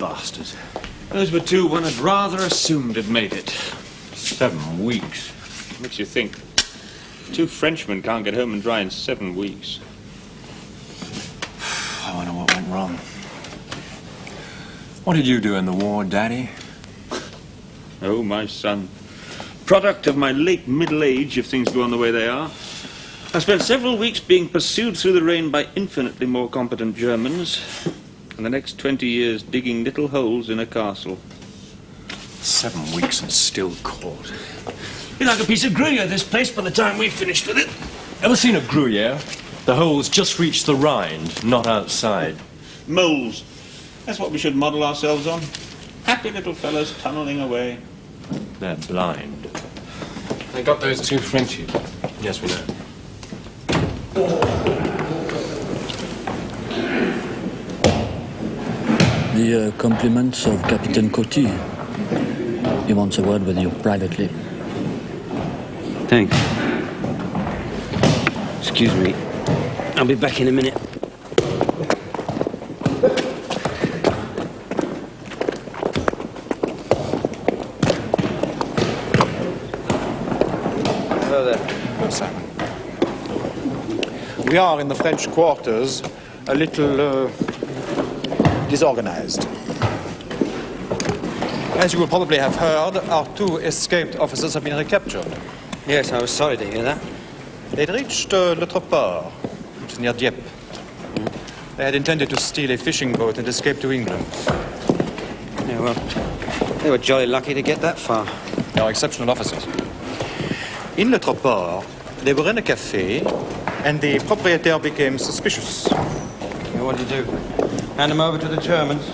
bastards. Those were two one had rather assumed had made it. 7 weeks. Makes you think. Two Frenchmen can't get home and dry in 7 weeks. I wonder what went wrong. What did you do in the war, Daddy? Oh, my son. Product of my late middle age, if things go on the way they are. I spent several weeks being pursued through the rain by infinitely more competent Germans, and the next 20 years digging little holes in a castle. 7 weeks and still caught. Be like a piece of Gruyere, this place, by the time we've finished with it. Ever seen a Gruyere? The holes just reach the rind, not outside. Moles. That's what we should model ourselves on. Happy little fellas tunnelling away. They're blind. They got those two Frenchies. Yes, we know. The compliments of Captain Coty. He wants a word with you privately. Thanks. Excuse me. I'll be back in a minute. Hello there. Hello, Simon. We are in the French quarters, a little disorganized. As you will probably have heard, our two escaped officers have been recaptured. Yes, I was sorry to hear that. They'd reached Le Troport, which is near Dieppe. They had intended to steal a fishing boat and escape to England. Yeah, well, they were jolly lucky to get that far. They are exceptional officers. In Le Troport, they were in a cafe, and the proprietor became suspicious. Yeah, what did you do? Hand them over to the Germans?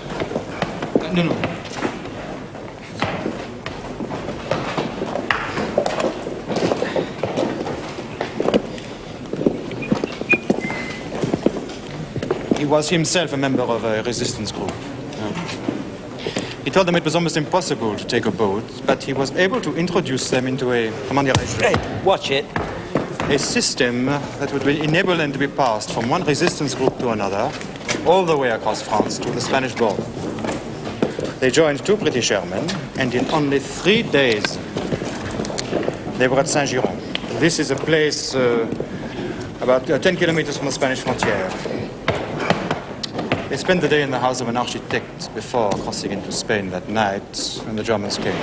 No. He was himself a member of a resistance group. He told them it was almost impossible to take a boat, but he was able to introduce them into a, Hey, watch it. a system that would enable them to be passed from one resistance group to another, all the way across France to the Spanish border. They joined two British airmen, and in only 3 days, they were at Saint-Giron. This is a place about 10 kilometers from the Spanish frontier. They spent the day in the house of an architect before crossing into Spain that night when the Germans came.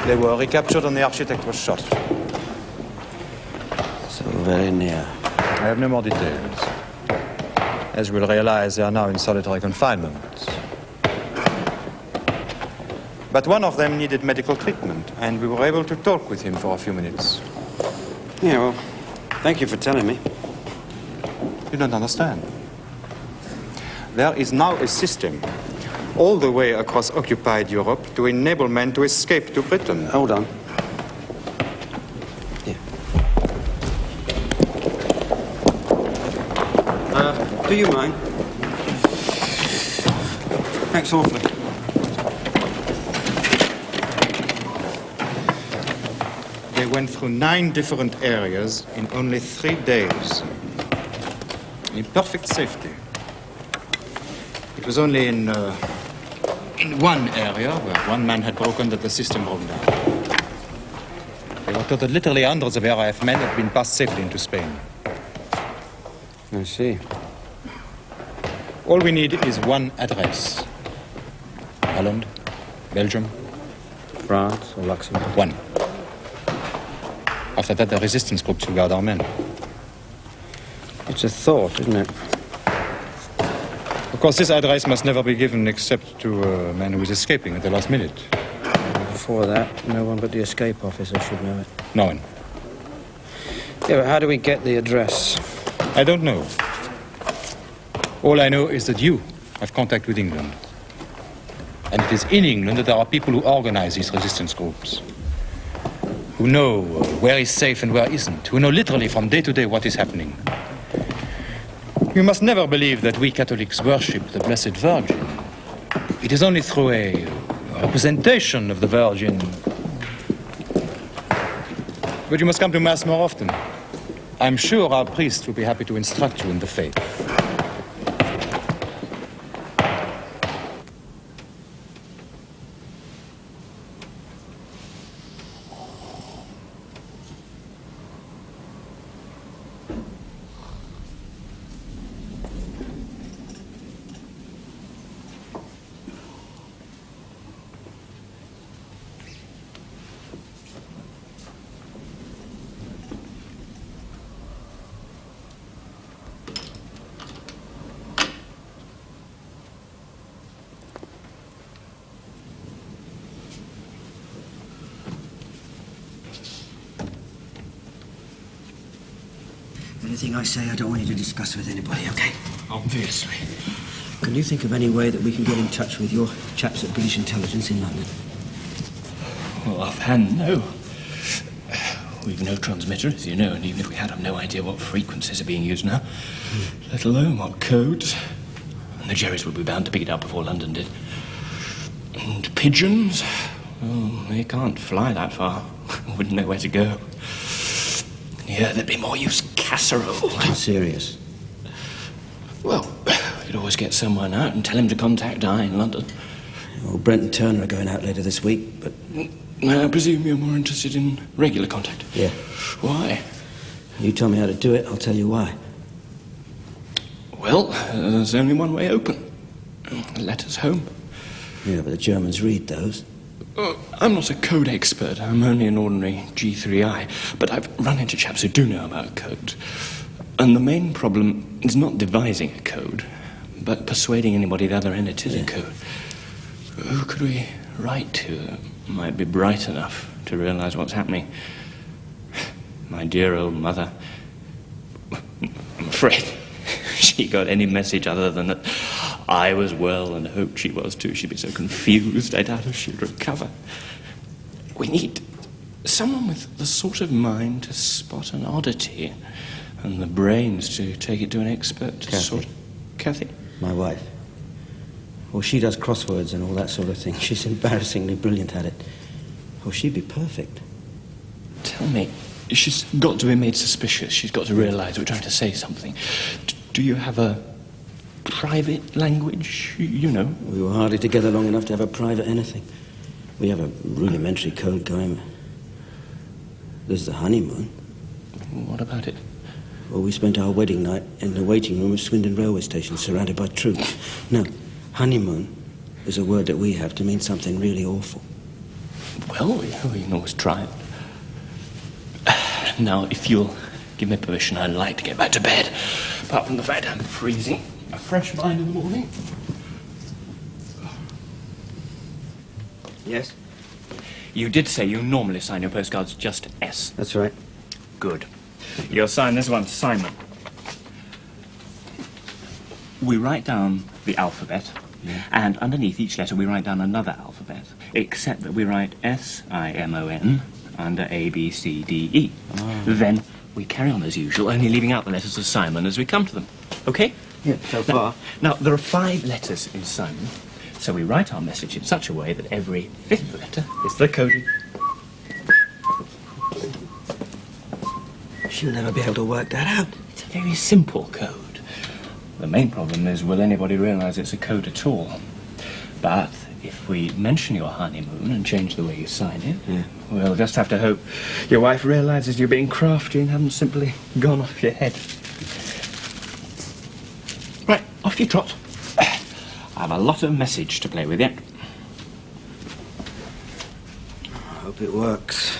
They were recaptured and the architect was shot. So very near. I have no more details. As you will realize, they are now in solitary confinement. But one of them needed medical treatment, and we were able to talk with him for a few minutes. Yeah, well, thank you for telling me. You don't understand. There is now a system all the way across occupied Europe to enable men to escape to Britain. Hold on. Here. Do you mind? Thanks awfully. They went through 9 different areas in only 3 days. In perfect safety. It was only in one area where one man had broken that the system broke down. They were told that literally hundreds of RAF men had been passed safely into Spain. I see. All we need is one address. Holland, Belgium. France or Luxembourg? One. After that, the resistance groups will guard our men. It's a thought, isn't it? Of course, this address must never be given except to a man who is escaping at the last minute. Before that, no one but the escape officer should know it. No one. Yeah, but how do we get the address? I don't know. All I know is that you have contact with England. And it is in England that there are people who organize these resistance groups. Who know where is safe and where isn't. Who know literally from day to day what is happening. You must never believe that we Catholics worship the Blessed Virgin. It is only through a representation of the Virgin. But you must come to Mass more often. I'm sure our priest will be happy to instruct you in the faith. Anything I say, I don't want you to discuss with anybody, okay? Obviously. Can you think of any way that we can get in touch with your chaps at British Intelligence in London? Well, offhand, no. We've no transmitter, as you know, and even if we had, I've no idea what frequencies are being used now, let alone what codes. And the Jerrys would be bound to pick it up before London did. And pigeons? Well, they can't fly that far. Wouldn't know where to go. Yeah, there'd be more use casserole. I'm serious. Well, you'd always get someone out and tell him to contact I in London. Well, Brent and Turner are going out later this week, but... I presume you're more interested in regular contact? Yeah. Why? You tell me how to do it, I'll tell you why. Well, there's only one way open. Letters home. Yeah, but the Germans read those. I'm not a code expert. I'm only an ordinary G3I. But I've run into chaps who do know about code. And the main problem is not devising a code, but persuading anybody the other end it is a code. Who could we write to that might be bright enough to realize what's happening? My dear old mother. I'm afraid she got any message other than that I was well and hoped she was too. She'd be so confused, I doubt if she'd recover. We need someone with the sort of mind to spot an oddity and the brains to take it to an expert. Kathy. Kathy? My wife. Well, she does crosswords and all that sort of thing. She's embarrassingly brilliant at it. Oh, she'd be perfect. Tell me, she's got to be made suspicious. She's got to realize we're trying to say something. Do you have a private language, you know? We were hardly together long enough to have a private anything. We have a rudimentary code going. There's the honeymoon. What about it? Well, we spent our wedding night in the waiting room of Swindon railway station, surrounded by troops. No, honeymoon is a word that we have to mean something really awful. Well, we can always try it. Now, if you'll give me permission, I'd like to get back to bed. Apart from the fact I'm freezing. A fresh mind in the morning. Yes? You did say you normally sign your postcards just S. That's right. Good. You'll sign this one, Simon. We write down the alphabet, and underneath each letter we write down another alphabet, except that we write S-I-M-O-N under A, B, C, D, E. Oh. Then we carry on as usual, only leaving out the letters of Simon as we come to them. Okay? Yeah, so far. Now, there are 5 letters in Simon, so we write our message in such a way that every 5th letter is the coding. She'll never be able to work that out. It's a very simple code. The main problem is, will anybody realize it's a code at all? But if we mention your honeymoon and change the way you sign it, we'll just have to hope your wife realizes you're being crafty and haven't simply gone off your head. Right, off you trot. I have a lot of message to play with yet. I hope it works.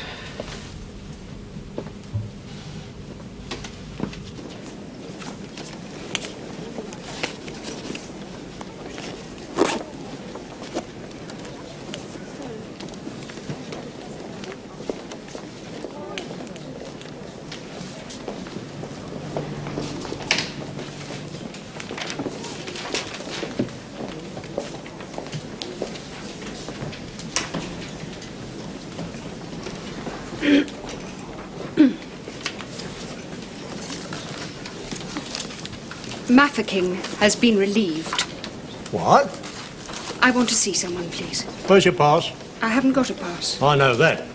Mafeking has been relieved. What? I want to see someone, please. Where's your pass? I haven't got a pass. I know that.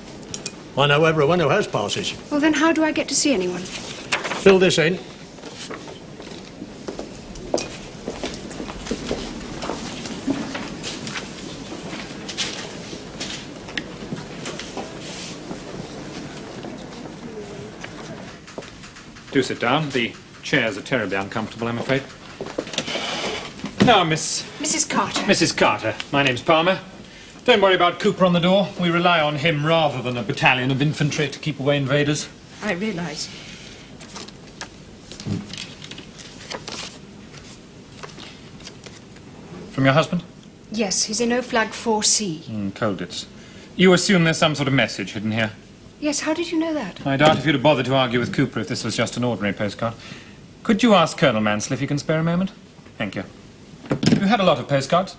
I know everyone who has passes. Well, then how do I get to see anyone? Fill this in. Do sit down. The chairs are terribly uncomfortable, I'm afraid. Now, Mrs. Carter. Mrs. Carter. My name's Palmer. Don't worry about Cooper on the door. We rely on him rather than a battalion of infantry to keep away invaders. I realise. From your husband? Yes, he's in O Flag 4C. Colditz. You assume there's some sort of message hidden here? Yes, how did you know that? I doubt if you'd have bothered to argue with Cooper if this was just an ordinary postcard. Could you ask Colonel Mansell if he can spare a moment? Thank you. You had a lot of postcards?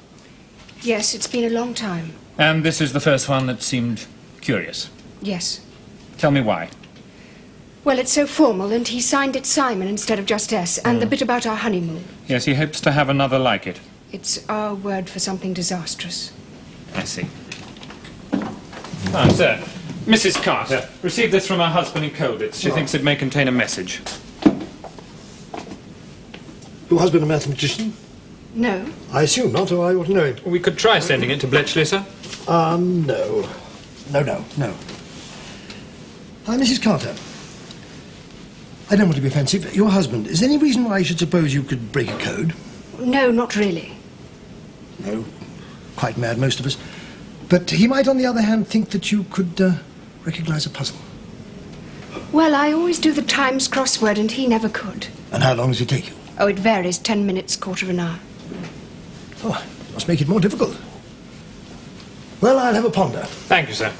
Yes, it's been a long time. And this is the first one that seemed curious. Yes. Tell me why. Well, it's so formal, and he signed it Simon instead of just S, and the bit about our honeymoon. Yes, he hopes to have another like it. It's our word for something disastrous. I see. Ah, sir. Mrs. Carter, received this from her husband in Colditz. She thinks it may contain a message. Your husband a mathematician? No. I assume not, or I ought to know him. We could try sending it to Bletchley, sir. No. No. Mrs. Carter. I don't want to be offensive. Your husband, is there any reason why I should suppose you could break a code? No, not really. No. Quite mad, most of us. But he might, on the other hand, think that you could recognize a puzzle. Well, I always do the Times crossword, and he never could. And how long does it take you? Oh, it varies. 10 minutes, quarter of an hour. Oh, must make it more difficult. Well, I'll have a ponder. Thank you, sir.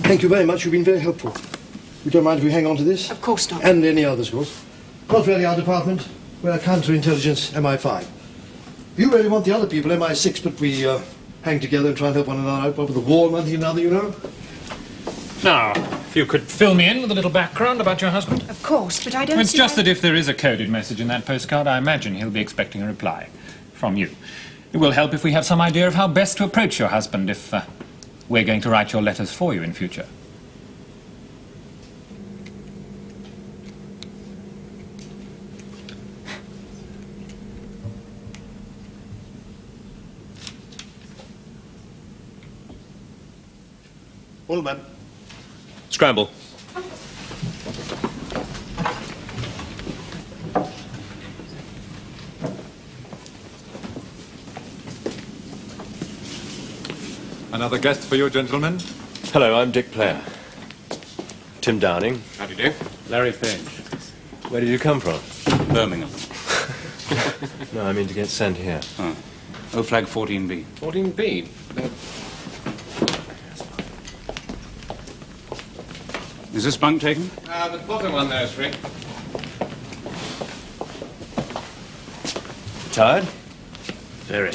Thank you very much. You've been very helpful. You don't mind if we hang on to this? Of course not. And any others, of course. Not really our department. We're counterintelligence, MI5. You really want the other people, MI6, but we hang together and try and help one another out. One with the war, one thing another, you know. Now, if you could fill me in with a little background about your husband. Of course, but I don't It's see just why- that if there is a coded message in that postcard, I imagine he'll be expecting a reply from you. It will help if we have some idea of how best to approach your husband if we're going to write your letters for you in future. All men. Scramble. Another guest for you, gentlemen. Hello, I'm Dick Player. Tim Downing. How do you do? Larry Finch. Where did you come from? Birmingham. No, I mean to get sent here. Oh. O flag 14B. 14B. Is this bunk taken? The bottom one there, Rick. Tired? Very.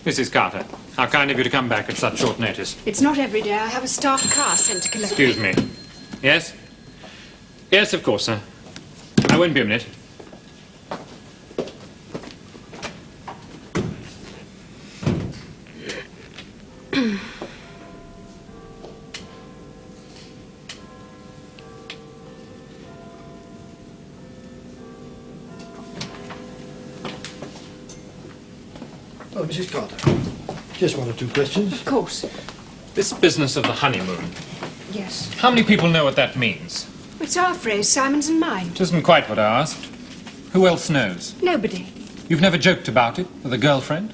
Mrs. Carter, how kind of you to come back at such short notice. It's not every day I have a staff car sent to collect. Excuse me. Yes? Yes, of course, sir. I won't be a minute. Oh, Mrs. Carter. Just one or two questions. Of course. This business of the honeymoon, Yes. how many people know what that means? It's our phrase, Simon's and mine. It isn't quite what I asked. Who else knows? Nobody. You've never joked about it with a girlfriend?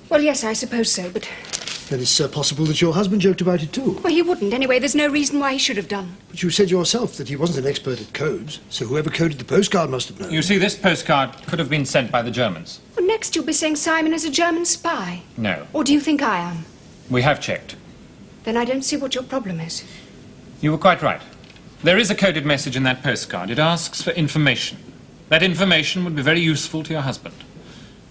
Well, yes, I suppose so, but... Then it's possible that your husband joked about it too. Well, he wouldn't. Anyway, there's no reason why he should have done. But you said yourself that he wasn't an expert at codes, so whoever coded the postcard must have known. You see, this postcard could have been sent by the Germans. Well, next you'll be saying Simon is a German spy. No. Or do you think I am? We have checked. Then I don't see what your problem is. You were quite right. There is a coded message in that postcard. It asks for information. That information would be very useful to your husband.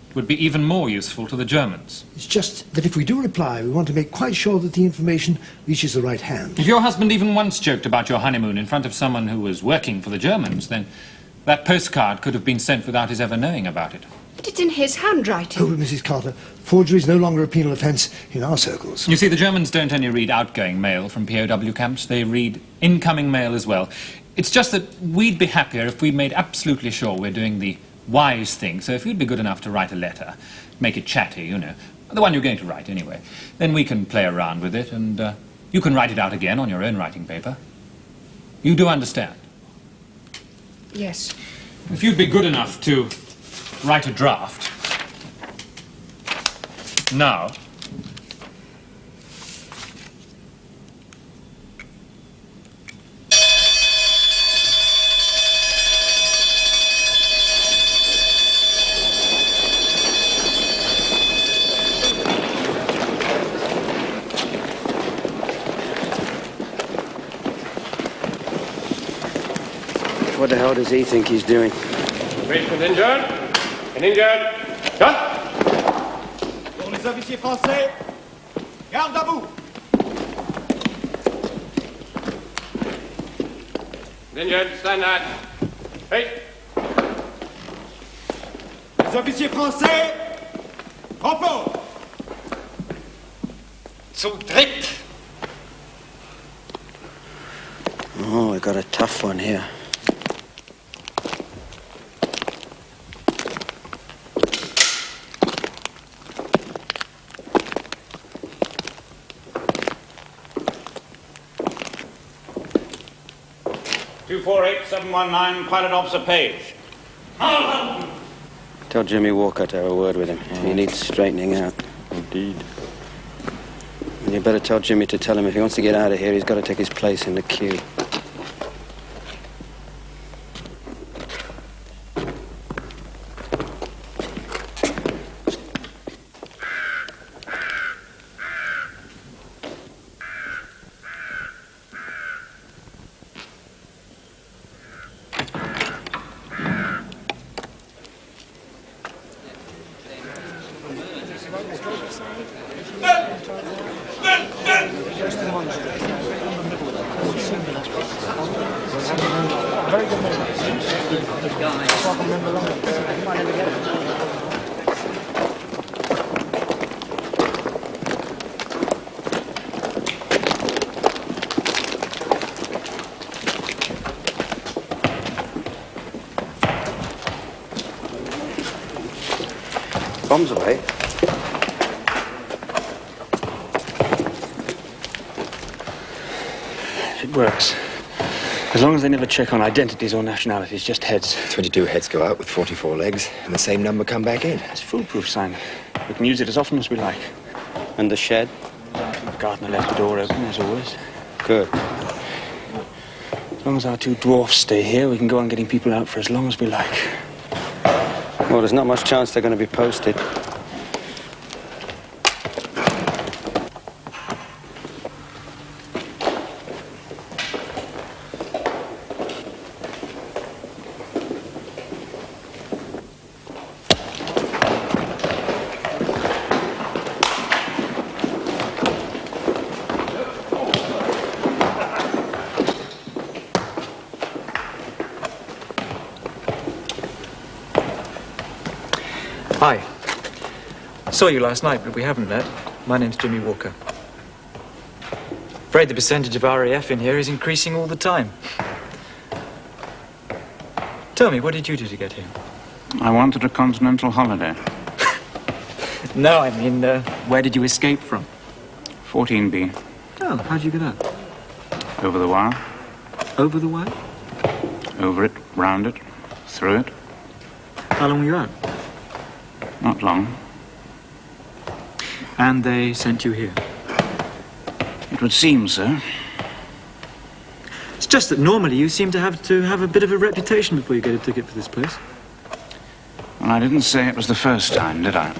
It would be even more useful to the Germans. It's just that if we do reply, we want to make quite sure that the information reaches the right hand. If your husband even once joked about your honeymoon in front of someone who was working for the Germans, then that postcard could have been sent without his ever knowing about it. But it's in his handwriting. Oh, Mrs. Carter, forgery is no longer a penal offence in our circles. You see, the Germans don't only read outgoing mail from POW camps, they read incoming mail as well. It's just that we'd be happier if we made absolutely sure we're doing the wise thing. So if you'd be good enough to write a letter, make it chatty, you know, the one you're going to write anyway, then we can play around with it and you can write it out again on your own writing paper. You do understand? Yes. If you'd be good enough to write a draft now. What the hell does he think he's doing? Wait, contingent. Contingent. Done. Pour les officiers français, garde à vous. Contingent, stand that. Hey. Les officiers français, repos. Zu dritt. Oh, we got a tough one here. Two 48719, pilot officer Page. Tell Jimmy Walker to have a word with him. He needs straightening out. Indeed. And you better tell Jimmy to tell him if he wants to get out of here, he's got to take his place in the queue. Bombs away. If it works. As long as they never check on identities or nationalities, just heads. 22 heads go out with 44 legs, and the same number come back in. It's foolproof, Simon. We can use it as often as we like. And the shed? The gardener left the door open, as always. Good. As long as our two dwarfs stay here, we can go on getting people out for as long as we like. Well, there's not much chance they're going to be posted. Hi. Saw you last night, but we haven't met. My name's Jimmy Walker. Afraid the percentage of RAF in here is increasing all the time. Tell me, what did you do to get here? I wanted a continental holiday. No, I mean, where did you escape from? 14B. Oh, how'd you get out? Over the wire. Over the wire? Over it, round it, through it. How long were you out? Not long. And they sent you here? It would seem so. It's just that normally you seem to have a bit of a reputation before you get a ticket for this place. Well, I didn't say it was the first time, did I?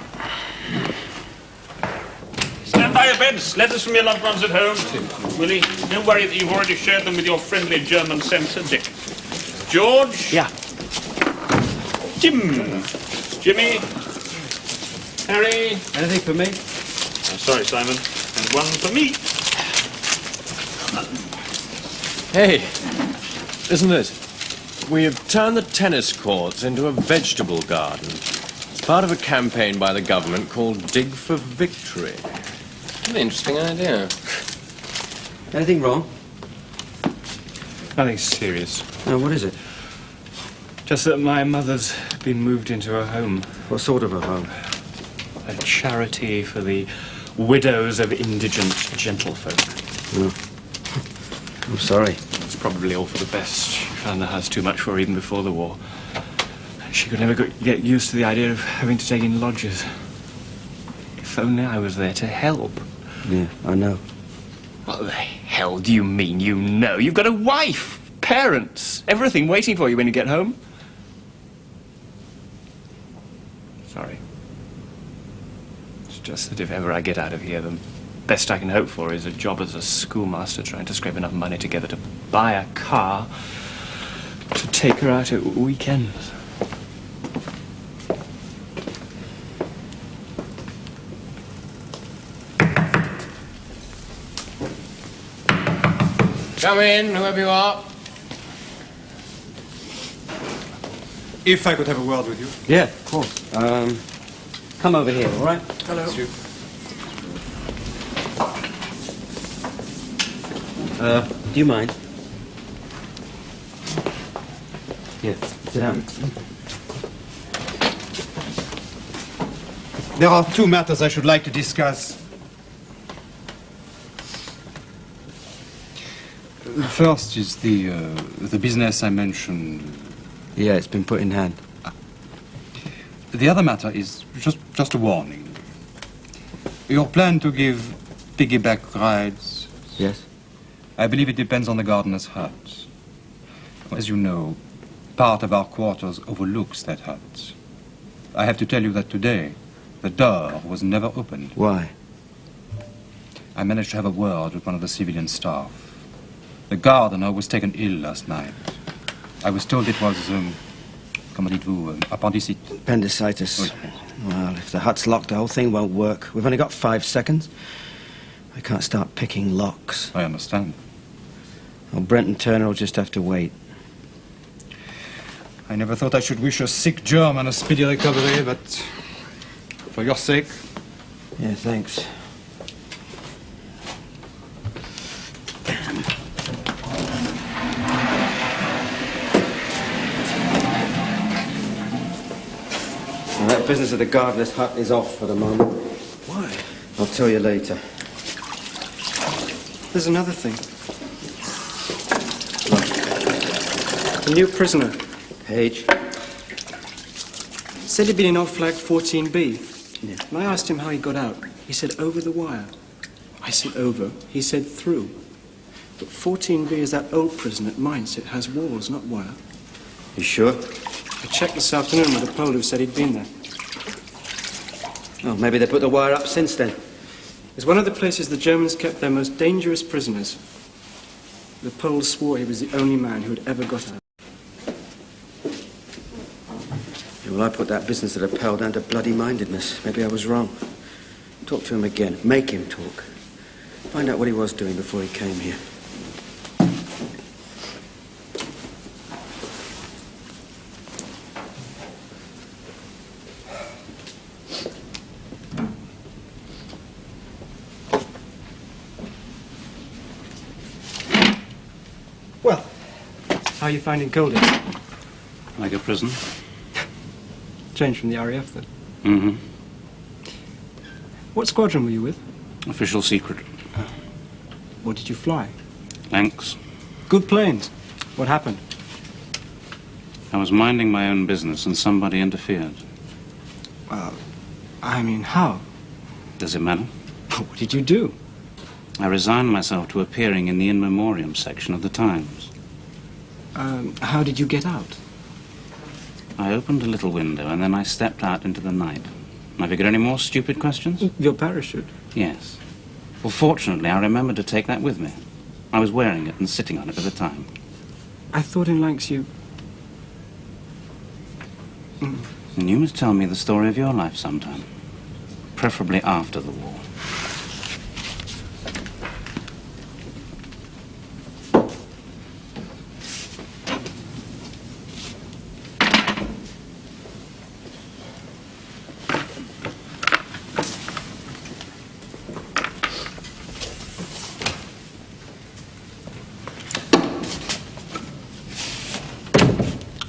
Stand by your beds. Letters from your loved ones at home. Willie, don't worry that you've already shared them with your friendly German censor, Dick. George? Yeah. Jim. Jimmy. Harry. Anything for me? Oh, sorry, Simon. And one for me. Hey, isn't it? We have turned the tennis courts into a vegetable garden. It's part of a campaign by the government called Dig for Victory. An interesting idea. Anything wrong? Nothing serious. No, what is it? Just that my mother's been moved into a home. What sort of a home? A charity for the widows of indigent gentlefolk. I'm sorry. It's probably all for the best. She found the house too much for her even before the war. She could never get used to the idea of having to take in lodgers. If only I was there to help. Yeah, I know. What the hell do you mean you know? You've got a wife, parents, everything waiting for you when you get home. Sorry. It's just that if ever I get out of here, the best I can hope for is a job as a schoolmaster trying to scrape enough money together to buy a car, to take her out at weekends. Come in, whoever you are. If I could have a word with you. Yeah, of course. Come over here, all right? Hello. Do you mind? Here, sit down. There are two matters I should like to discuss. First is the business I mentioned. Yeah, it's been put in hand. The other matter is just a warning. Your plan to give piggyback rides. Yes? I believe it depends on the gardener's hut. As you know, part of our quarters overlooks that hut. I have to tell you that today, the door was never opened. Why? I managed to have a word with one of the civilian staff. The gardener was taken ill last night. I was told it was, comment dites-vous, appendicite. Appendicitis. Oui. Well, if the hut's locked, the whole thing won't work. We've only got 5 seconds. I can't start picking locks. I understand. Well, Brent and Turner will just have to wait. I never thought I should wish a sick German a speedy recovery, but for your sake. Yeah, thanks. Well, that business of the gardener's hut is off for the moment. Why? I'll tell you later. There's another thing. A new prisoner. Page. Said he'd been in off-flag 14B. Yeah. And I asked him how he got out. He said over the wire. I said over. He said through. But 14B is that old prison at Mainz. It has walls, not wire. You sure? I checked this afternoon with a Pole who said he'd been there. Oh, maybe they put the wire up since then. It's one of the places the Germans kept their most dangerous prisoners. The Poles swore he was the only man who had ever got out. Yeah, well, I put that business of appel down to bloody mindedness. Maybe I was wrong. Talk to him again. Make him talk. Find out what he was doing before he came here. Well, how are you finding Colditz? Like a prison? Changed from the RAF, then? Mm-hmm. What squadron were you with? Official secret. What did you fly? Thanks. Good planes. What happened? I was minding my own business and somebody interfered. Well, I mean, how? Does it matter? What did you do? I resigned myself to appearing in the in memoriam section of the Times. How did you get out? I opened a little window and then I stepped out into the night. Have you got any more stupid questions? Your parachute. Yes. Well, fortunately, I remembered to take that with me. I was wearing it and sitting on it at the time. I thought in Lanks you... And you must tell me the story of your life sometime. Preferably after the war.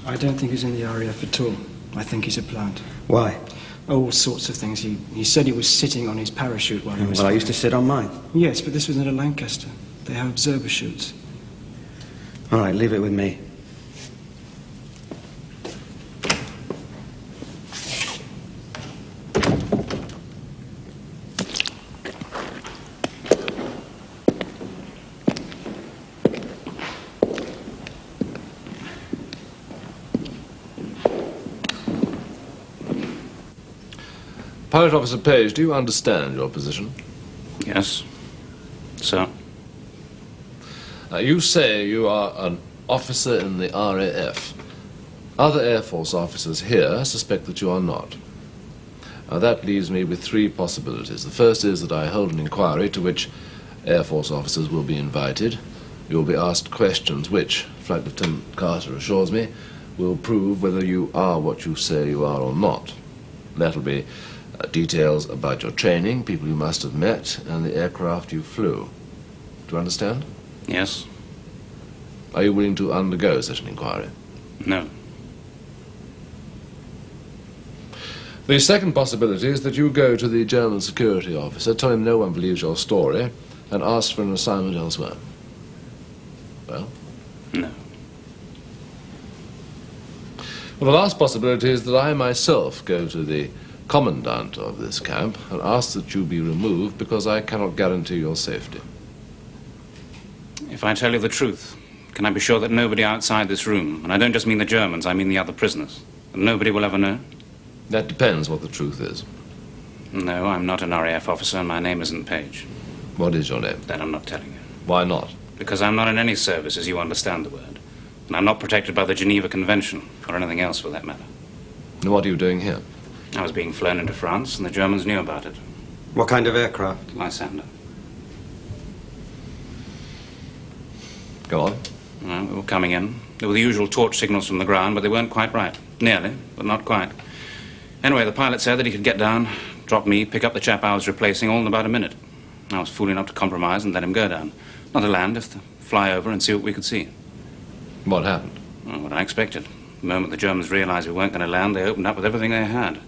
I don't think he's in the RAF at all. I think he's a plant. Why? All sorts of things. He said he was sitting on his parachute while he was Well, I flying. used to sit on mine. Yes, but this was at a Lancaster. They have observer shoots. All right, leave it with me. Pilot Officer Page, do you understand your position? Yes. So? You say you are an officer in the RAF. Other Air Force officers here suspect that you are not. Now, that leaves me with three possibilities. The first is that I hold an inquiry to which Air Force officers will be invited. You will be asked questions which, Flight Lieutenant Carter assures me, will prove whether you are what you say you are or not. That'll be details about your training, people you must have met, and the aircraft you flew. Do you understand? Yes. Are you willing to undergo such an inquiry? No. The second possibility is that you go to the German security officer, tell him no one believes your story, and ask for an assignment elsewhere. Well? No. Well, the last possibility is that I myself go to the commandant of this camp and ask that you be removed because I cannot guarantee your safety. If I tell you the truth, can I be sure that nobody outside this room, and I don't just mean the Germans, I mean the other prisoners, that nobody will ever know? That depends what the truth is. No, I'm not an RAF officer, and my name isn't Page. What is your name? That I'm not telling you. Why not? Because I'm not in any service, as you understand the word. And I'm not protected by the Geneva Convention, or anything else for that matter. And what are you doing here? I was being flown into France, and the Germans knew about it. What kind of aircraft? Lysander. Go on. Well, we were coming in. There were the usual torch signals from the ground, but they weren't quite right. Nearly, but not quite. Anyway, the pilot said that he could get down, drop me, pick up the chap I was replacing, all in about a minute. I was fool enough to compromise and let him go down. Not to land, just to fly over and see what we could see. What happened? Well, what I expected. The moment the Germans realized we weren't going to land, they opened up with everything they had.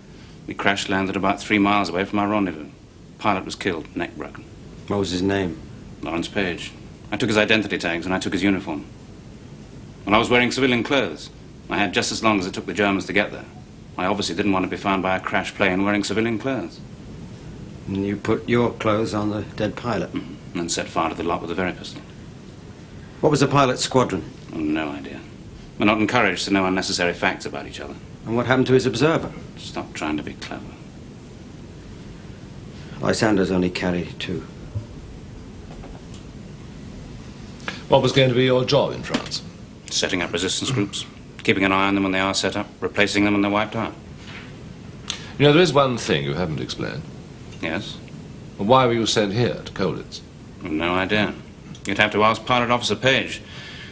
We crash-landed about 3 miles away from our rendezvous. The pilot was killed, neck broken. What was his name? Lawrence Page. I took his identity tags and I took his uniform. Well, I was wearing civilian clothes. I had just as long as it took the Germans to get there. I obviously didn't want to be found by a crash plane wearing civilian clothes. And you put your clothes on the dead pilot? And set fire to the lot with a very pistol. What was the pilot's squadron? Oh, no idea. We're not encouraged to know unnecessary facts about each other. And what happened to his observer? Stop trying to be clever. Lysander's only carried 2. What was going to be your job in France? Setting up resistance groups, keeping an eye on them when they are set up, replacing them when they're wiped out. You know, there is one thing you haven't explained. Yes? Well, why were you sent here to Colditz? No idea. You'd have to ask Pilot Officer Page.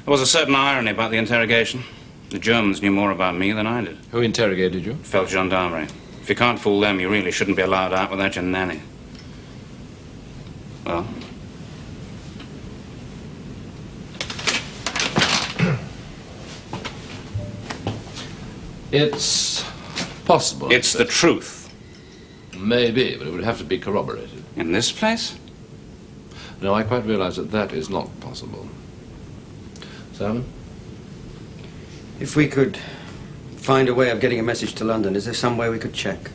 There was a certain irony about the interrogation. The Germans knew more about me than I did. Who interrogated you? Felt gendarmerie. If you can't fool them, you really shouldn't be allowed out without your nanny. Well? It's possible. It's the truth. Maybe, but it would have to be corroborated. In this place? No, I quite realize that that is not possible. Simon? If we could find a way of getting a message to London, is there some way we could check?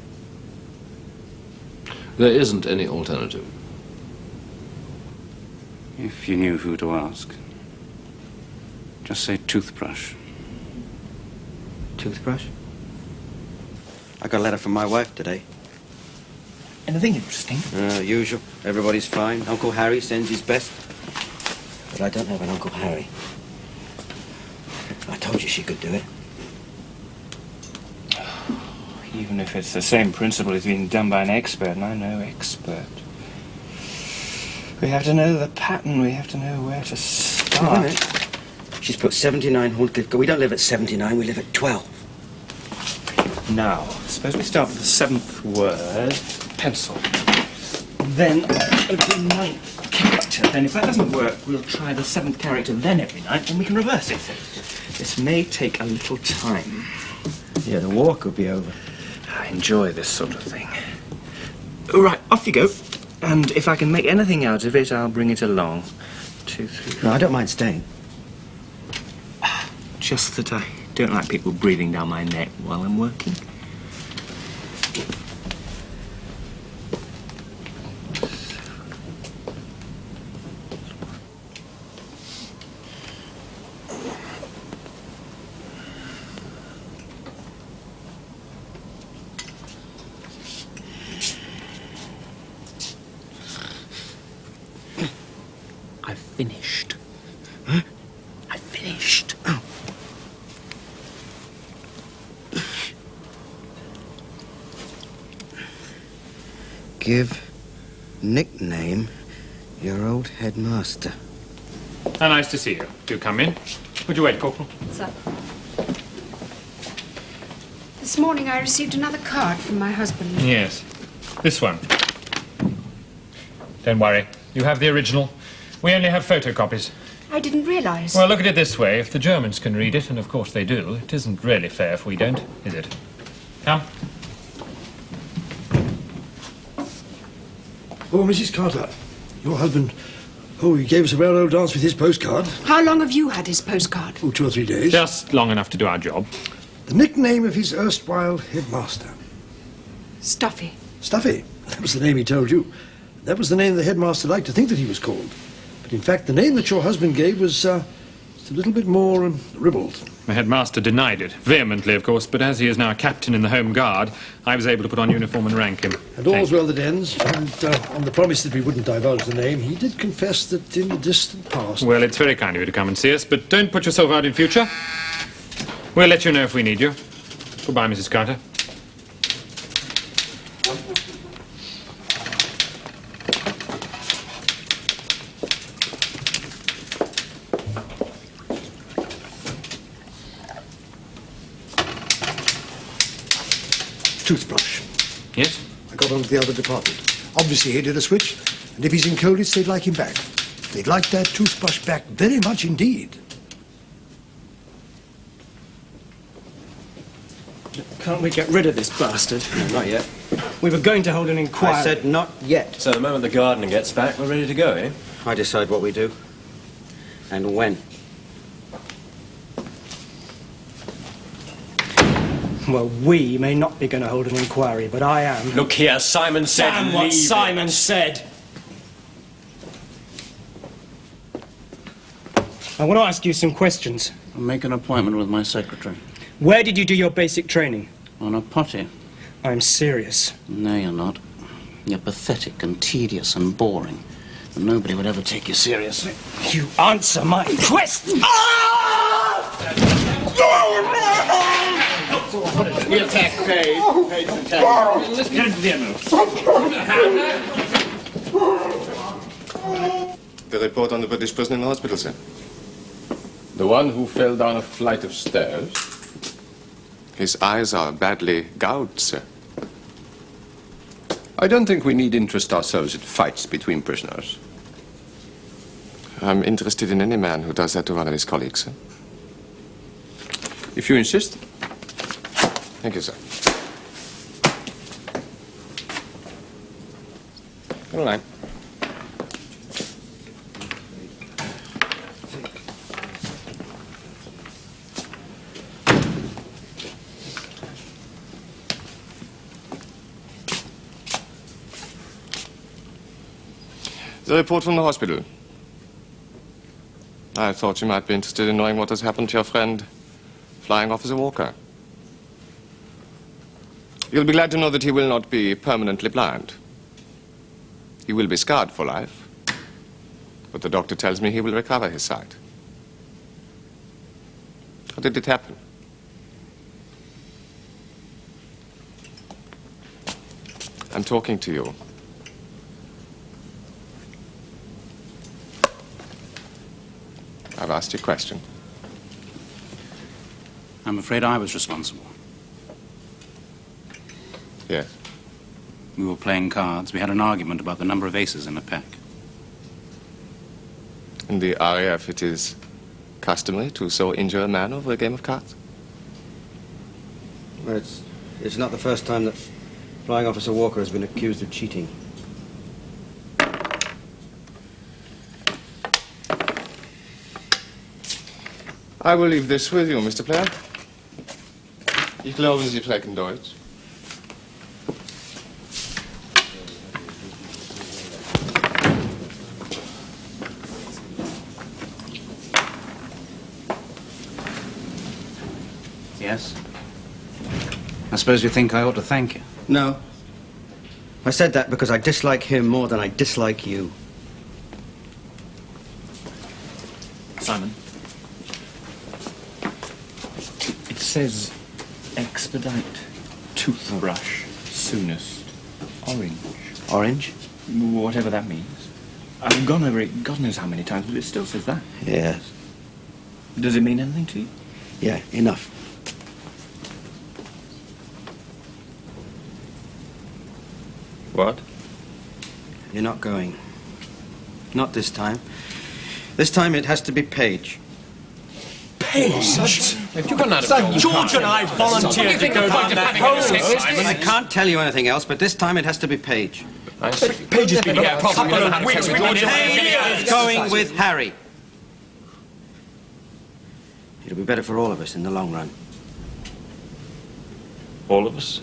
There isn't any alternative. If you knew who to ask. Just say toothbrush. Toothbrush? I got a letter from my wife today. Anything interesting? Usual. Everybody's fine. Uncle Harry sends his best. But I don't have an Uncle Harry. I told you she could do it. Even if it's the same principle as being done by an expert, and I'm no expert. We have to know the pattern, we have to know where to start. She's put 79 Horncliffe. We don't live at 79, we live at 12. Now, suppose we start with the 7th word, pencil. Then every 9th character. Then if that doesn't work, we'll try the 7th character, then every 9th, and we can reverse it. This may take a little time. Yeah, the war could be over. I enjoy this sort of thing. Right, off you go. And if I can make anything out of it, I'll bring it along. 2, 3... No, I don't mind staying. Just that I don't like people breathing down my neck while I'm working. I've finished. I've finished. give nickname your old headmaster. How nice to see you. Do come in. Would you wait, Corporal? Sir. This morning I received another card from my husband. Yes. This one. Don't worry. You have the original. We only have photocopies. I didn't realize. Well, look at it this way. If the Germans can read it, and of course they do, it isn't really fair if we don't, is it? Come. Oh, Mrs. Carter, your husband, he gave us a rare old dance with his postcard. How long have you had his postcard? Oh, 2 or 3 days. Just long enough to do our job. The nickname of his erstwhile headmaster. Stuffy. Stuffy. That was the name he told you. That was the name the headmaster liked to think that he was called. But in fact, the name that your husband gave was just a little bit more ribald. The headmaster denied it, vehemently, of course, but as he is now a captain in the Home Guard, I was able to put on uniform and rank him. And all's well that ends, and on the promise that we wouldn't divulge the name, he did confess that in the distant past... Well, it's very kind of you to come and see us, but don't put yourself out in future. We'll let you know if we need you. Goodbye, Mrs. Carter. Toothbrush. Yes? I got on to the other department. Obviously he did a switch, and if he's in Colditz, they'd like him back. They'd like that toothbrush back very much indeed. Can't we get rid of this bastard? No, not yet. We were going to hold an inquiry. I said not yet. So the moment the gardener gets back, we're ready to go, eh? I decide what we do. And when. Well, we may not be going to hold an inquiry, but I am. Look here, Simon said Damn what leave Simon it. said! I want to ask you some questions. I'll make an appointment with my secretary. Where did you do your basic training? On a potty. I'm serious. No, you're not. You're pathetic and tedious and boring. And nobody would ever take you seriously. You answer my question! The attack paid. Paid the attack. Let's get into the ammo. The report on the British prisoner in the hospital, sir. The one who fell down a flight of stairs? His eyes are badly gouged, sir. I don't think we need interest ourselves in fights between prisoners. I'm interested in any man who does that to one of his colleagues, sir. If you insist. Thank you, sir. Good night. The report from the hospital. I thought you might be interested in knowing what has happened to your friend, Flying Officer Walker. You'll be glad to know that he will not be permanently blind. He will be scarred for life, but the doctor tells me he will recover his sight. How did it happen? I'm talking to you. I've asked you a question. I'm afraid I was responsible. Yes. We were playing cards. We had an argument about the number of aces in a pack. In the RAF, it is customary to so injure a man over a game of cards? Well, it's not the first time that Flying Officer Walker has been accused of cheating. I will leave this with you, Mr. Player. Ich glaube, Sie sprechen Deutsch. Yes? I suppose you think I ought to thank you. No. I said that because I dislike him more than I dislike you. Simon. It says expedite toothbrush soonest. Orange. Orange? Whatever that means. I've gone over it God knows how many times, but it still says that. Yes. Does it mean anything to you? Yeah, enough. What? You're not going. Not this time. This time it has to be Page. Page? Have you gone out of George and I volunteered to go down that hole. I can't tell you anything else, but this time it has to be Page. Page has been here a couple of weeks. Page is going with Harry. It'll be better for all of us in the long run. All of us?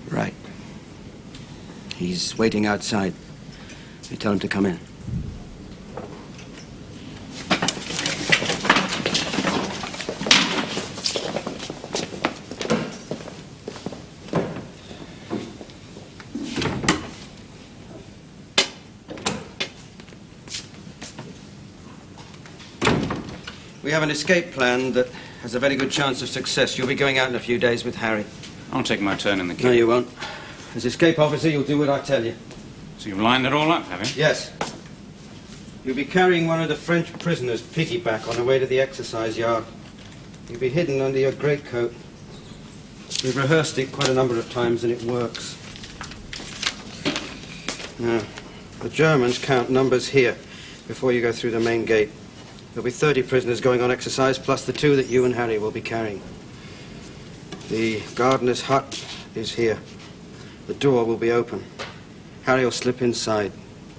Right. He's waiting outside. You tell him to come in. We have an escape plan that has a very good chance of success. You'll be going out in a few days with Harry. I'll take my turn in the queue. No, you won't. As escape officer, you'll do what I tell you. So you've lined it all up, have you? Yes. You'll be carrying one of the French prisoners piggyback on the way to the exercise yard. You'll be hidden under your greatcoat. We've rehearsed it quite a number of times and it works. Now, the Germans count numbers here before you go through the main gate. There'll be 30 prisoners going on exercise, plus the 2 that you and Harry will be carrying. The gardener's hut is here. The door will be open. Harry will slip inside.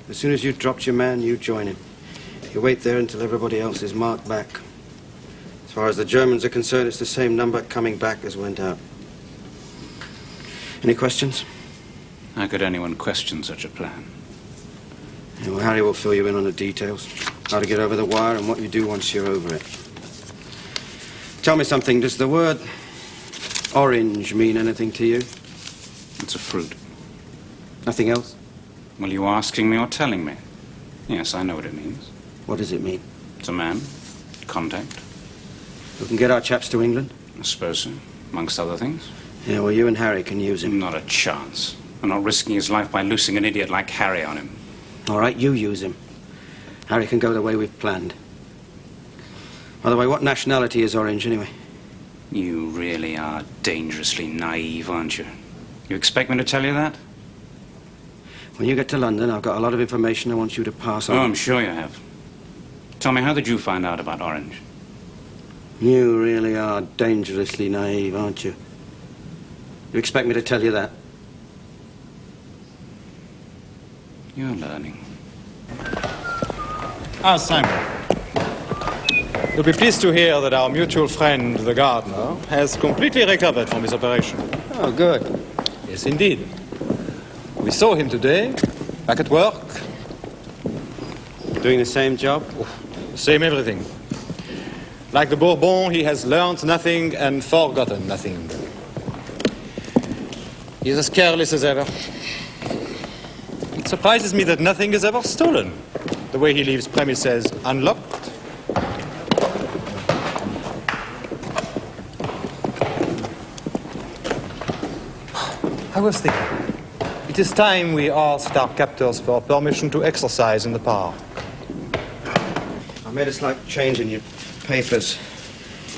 As soon as you've dropped your man, you join him. You wait there until everybody else is marked back. As far as the Germans are concerned, it's the same number coming back as went out. Any questions? How could anyone question such a plan? Yeah, well, Harry will fill you in on the details. How to get over the wire and what you do once you're over it. Tell me something. Does the word orange mean anything to you? It's a fruit. Nothing else? Well, you asking me or telling me? Yes, I know what it means. What does it mean? It's a man. Contact. We can get our chaps to England? I suppose so, amongst other things. Yeah, well, you and Harry can use him. Not a chance. I'm not risking his life by loosing an idiot like Harry on him. All right, you use him. Harry can go the way we've planned. By the way, what nationality is Orange, anyway? You really are dangerously naive, aren't you? You expect me to tell you that? When you get to London, I've got a lot of information I want you to pass on. Oh, I'm sure you have. Tell me, how did you find out about Orange? You really are dangerously naive, aren't you? You expect me to tell you that? You're learning. Ah, Simon. You'll be pleased to hear that our mutual friend, the gardener, has completely recovered from his operation. Oh, good. Yes, indeed. We saw him today, back at work. Doing the same job? Same everything. Like the Bourbon, he has learned nothing and forgotten nothing. He's as careless as ever. It surprises me that nothing is ever stolen. The way he leaves premises unlocked. I was thinking, it is time we asked our captors for permission to exercise in the park. I made a slight change in your papers.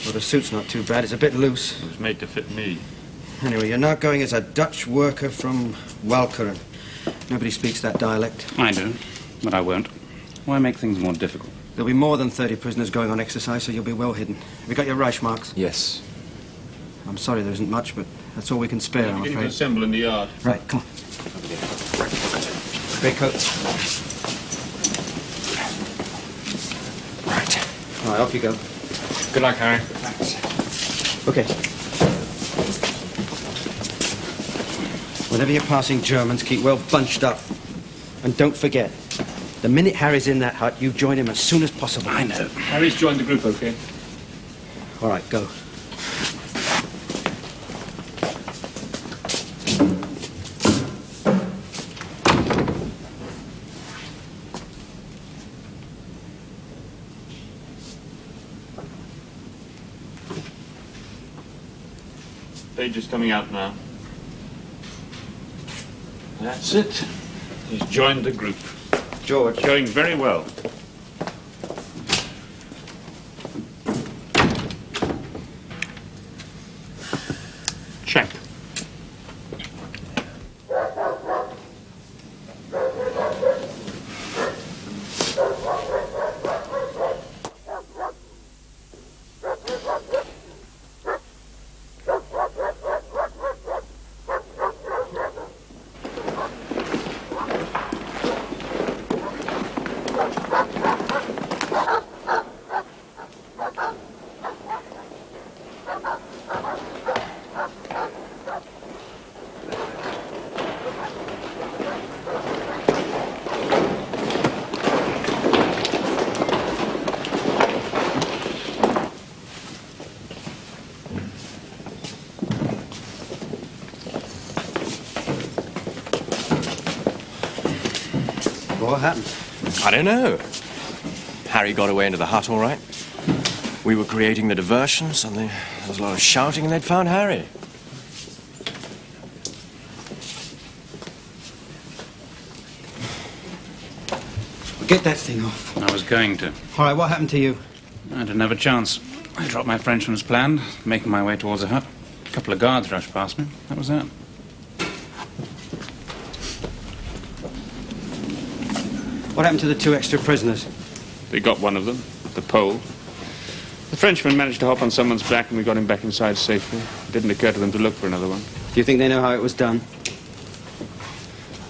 Well, the suit's not too bad. It's a bit loose. It was made to fit me. Anyway, you're now going as a Dutch worker from Walcheren. Nobody speaks that dialect. I do, but I won't. Why make things more difficult? There'll be more than 30 prisoners going on exercise, so you'll be well hidden. Have you got your Reichmarks? Yes. I'm sorry there isn't much, but that's all we can spare, I'm Beginning to afraid. assemble in the yard. Right, come on. Great coats. Right. All right, off you go. Good luck, Harry. Thanks. Okay. Whenever you're passing Germans, keep well bunched up. And don't forget, the minute Harry's in that hut, you join him as soon as possible. I know. Harry's joined the group, okay? All right, go. Page is coming out now. That's it. He's joined the group. George. Going very well. Check. What happened? I don't know. Harry got away into the hut all right. We were creating the diversion. Suddenly there was a lot of shouting and they'd found Harry. Get that thing off. I was going to. All right, what happened to you? I didn't have a chance. I dropped my Frenchman as planned, making my way towards the hut. A couple of guards rushed past me. That was that. What happened to the 2 extra prisoners? They got one of them, the Pole. The Frenchman managed to hop on someone's back and we got him back inside safely. It didn't occur to them to look for another one. Do you think they know how it was done?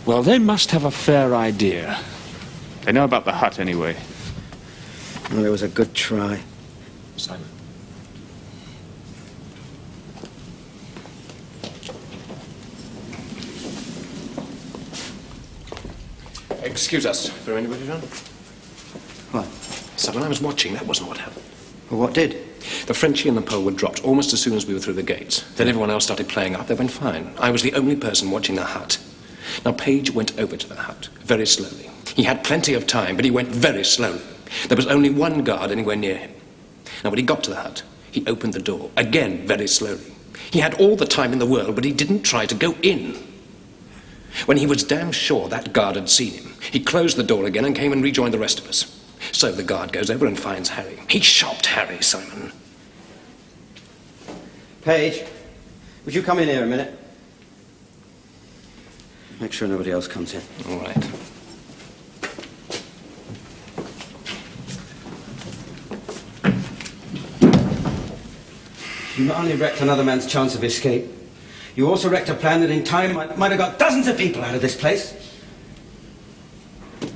Well, they must have a fair idea. They know about the hut anyway. Well, it was a good try. Simon. Excuse us. Is there anybody around? What? So when I was watching, that wasn't what happened. Well, what did? The Frenchie and the Pole were dropped almost as soon as we were through the gates. Then everyone else started playing up. They went fine. I was the only person watching the hut. Now, Page went over to the hut, very slowly. He had plenty of time, but he went very slowly. There was only one guard anywhere near him. Now, when he got to the hut, he opened the door, again very slowly. He had all the time in the world, but he didn't try to go in. When he was damn sure that guard had seen him, he closed the door again and came and rejoined the rest of us. So the guard goes over and finds Harry. He shot Harry, Simon. Page, would you come in here a minute? Make sure nobody else comes in. All right. You not only wrecked another man's chance of escape, you also wrecked a plan that in time might have got dozens of people out of this place.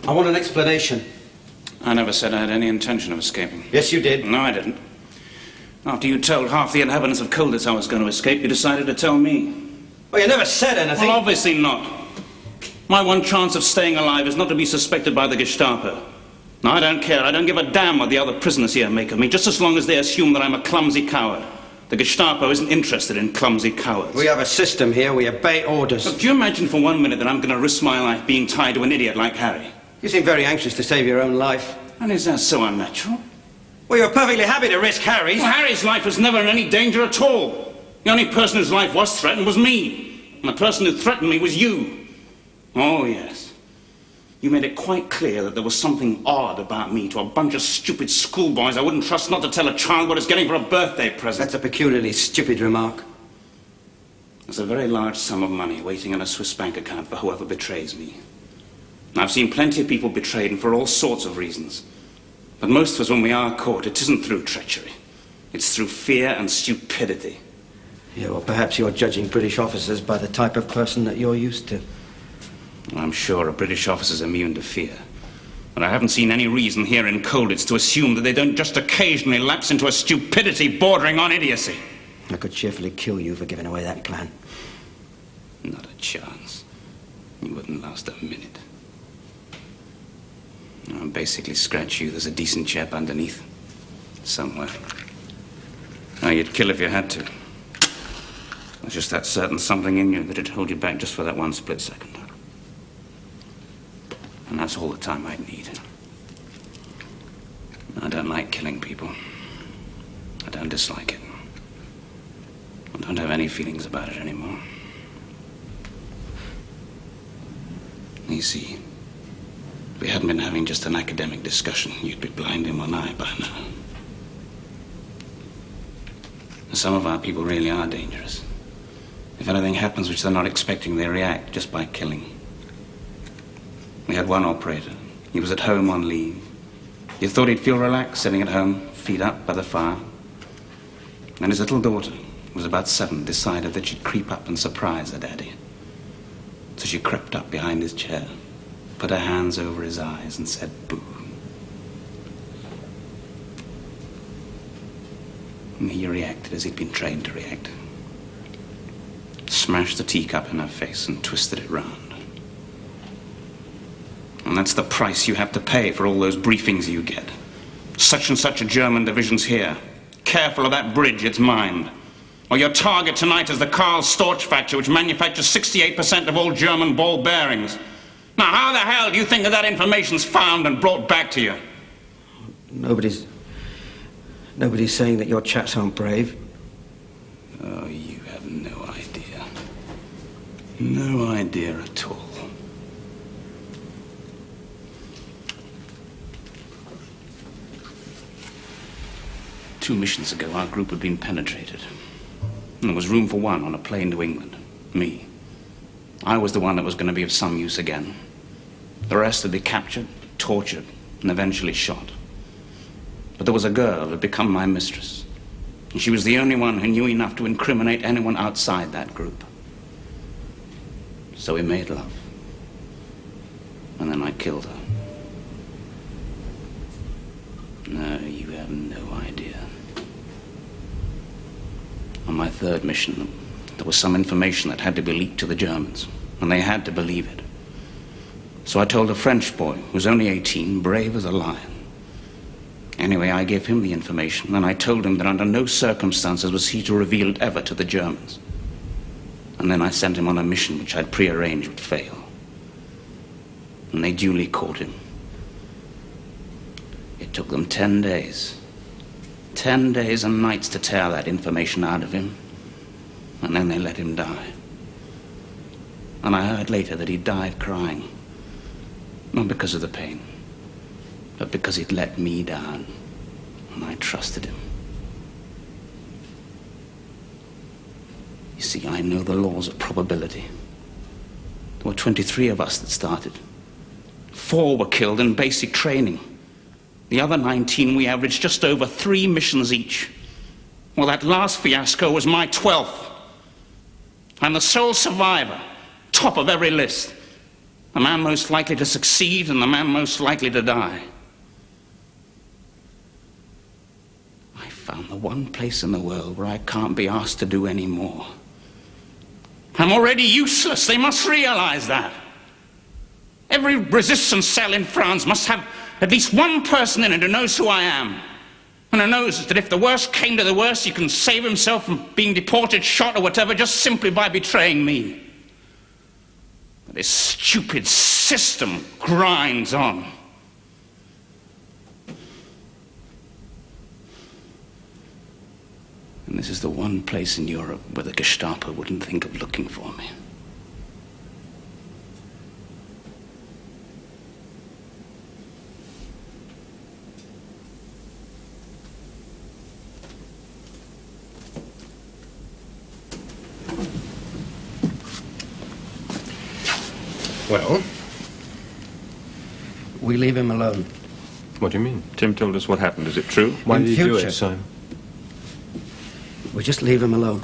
I want an explanation. I never said I had any intention of escaping. Yes, you did. No, I didn't. After you told half the inhabitants of Colditz I was going to escape, you decided to tell me. Well, you never said anything. Well, obviously not. My one chance of staying alive is not to be suspected by the Gestapo. No, I don't care. I don't give a damn what the other prisoners here make of me, just as long as they assume that I'm a clumsy coward. The Gestapo isn't interested in clumsy cowards. We have a system here. We obey orders. Look, do you imagine for 1 minute that I'm going to risk my life being tied to an idiot like Harry? You seem very anxious to save your own life. And is that so unnatural? Well, you're perfectly happy to risk Harry's. Well, Harry's life was never in any danger at all. The only person whose life was threatened was me. And the person who threatened me was you. Oh, yes. You made it quite clear that there was something odd about me to a bunch of stupid schoolboys I wouldn't trust not to tell a child what it's getting for a birthday present. That's a peculiarly stupid remark. There's a very large sum of money waiting in a Swiss bank account for whoever betrays me. And I've seen plenty of people betrayed, and for all sorts of reasons. But most of us, when we are caught, it isn't through treachery. It's through fear and stupidity. Yeah, well, perhaps you're judging British officers by the type of person that you're used to. I'm sure a British officer's immune to fear. But I haven't seen any reason here in Colditz to assume that they don't just occasionally lapse into a stupidity bordering on idiocy. I could cheerfully kill you for giving away that plan. Not a chance. You wouldn't last a minute. I'll basically scratch you. There's a decent chap underneath. Somewhere. Oh, you'd kill if you had to. There's just that certain something in you that'd hold you back just for that one split second. And that's all the time I'd need. I don't like killing people. I don't dislike it. And don't have any feelings about it anymore. You see, if we hadn't been having just an academic discussion, you'd be blind in one eye by now. Some of our people really are dangerous. If anything happens which they're not expecting, they react just by killing. We had one operator. He was at home on leave. You thought he'd feel relaxed sitting at home, feet up by the fire. And his little daughter, who was about 7, decided that she'd creep up and surprise her daddy. So she crept up behind his chair, put her hands over his eyes and said, "Boo." And he reacted as he'd been trained to react. Smashed the teacup in her face and twisted it round. And that's the price you have to pay for all those briefings you get. Such and such a German division's here. Careful of that bridge, it's mined. Or your target tonight is the Karl Storch factory, which manufactures 68% of all German ball bearings. Now, how the hell do you think that information's found and brought back to you? Nobody's saying that your chaps aren't brave. Oh, you have no idea. No idea at all. Two missions ago, our group had been penetrated. And there was room for one on a plane to England. Me. I was the one that was going to be of some use again. The rest would be captured, tortured, and eventually shot. But there was a girl who had become my mistress. And she was the only one who knew enough to incriminate anyone outside that group. So we made love. And then I killed her. No, you have no idea. On my 3rd mission, there was some information that had to be leaked to the Germans, and they had to believe it. So I told a French boy, who was only 18, brave as a lion. Anyway, I gave him the information, and I told him that under no circumstances was he to reveal it ever to the Germans. And then I sent him on a mission which I'd prearranged would fail. And they duly caught him. It took them 10 days. 10 days and nights to tear that information out of him. And then they let him die. And I heard later that he died crying. Not because of the pain, but because he'd let me down. And I trusted him. You see, I know the laws of probability. There were 23 of us that started. 4 were killed in basic training. The other 19, we averaged just over 3 missions each. Well, that last fiasco was my 12th. I'm the sole survivor, top of every list. The man most likely to succeed and the man most likely to die. I found the one place in the world where I can't be asked to do any more. I'm already useless. They must realize that. Every resistance cell in France must have at least one person in it who knows who I am. And who knows that if the worst came to the worst, he can save himself from being deported, shot, or whatever, just simply by betraying me. But this stupid system grinds on. And this is the one place in Europe where the Gestapo wouldn't think of looking for me. Well? We leave him alone. What do you mean? Tim told us what happened. Is it true? Why In did you do future, it, Simon? We just leave him alone.